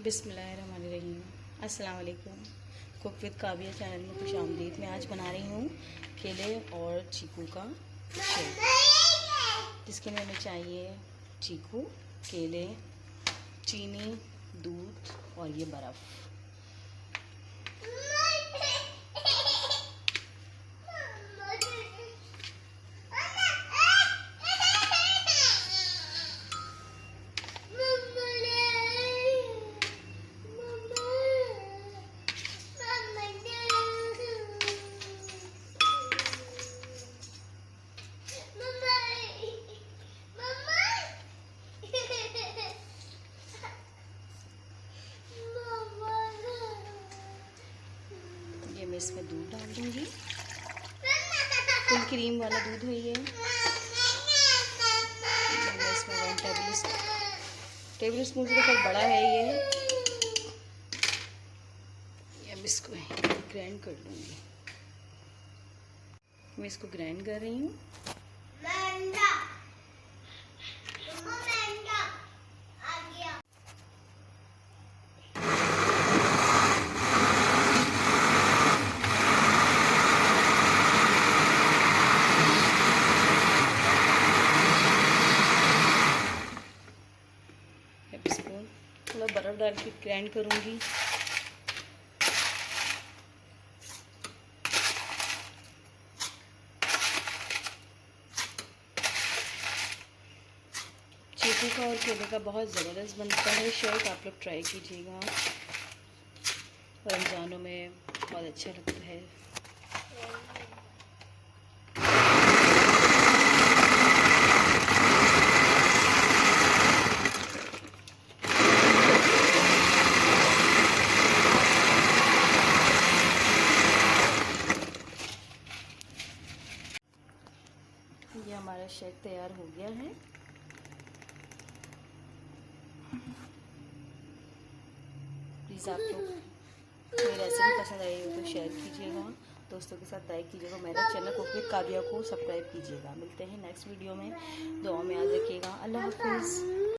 बिस्मिल्लाहिर्रहमानिर्रहीम। अस्सलाम वालेकुम। कुक विद काबिया चैनल में खुश आमदीद। मैं आज बना रही हूँ केले और चीकू का शेक, जिसके लिए हमें चाहिए चीकू, केले, चीनी, दूध और ये बर्फ़। मैं इसमें दूध डाल दूँगी, फुल क्रीम वाला दूध है ये। मैं इसमें 1 टेबल स्पून से थोड़ा बड़ा है ये। अब इसको ग्राइंड कर लूँगी। मैं इसको ग्राइंड कर रही हूँ। इसको थोड़ा बर्फ़ डाल के ग्राइंड करूँगी। चीकू का और केले का बहुत ज़बरदस्त बनता है शेक, आप लोग ट्राई कीजिएगा। रमज़ानों में बहुत अच्छा लगता है। ये हमारा शेक तैयार हो गया है। प्लीज़ आप लोग मेरी रेसिपी पसंद आई हो तो शेयर कीजिएगा, दोस्तों के साथ लाइक कीजिएगा। मेरा चैनल कुक विद काबिया को सब्सक्राइब कीजिएगा। मिलते हैं नेक्स्ट वीडियो में। दुआ में याद रखिएगा। अल्लाह हाफिज़।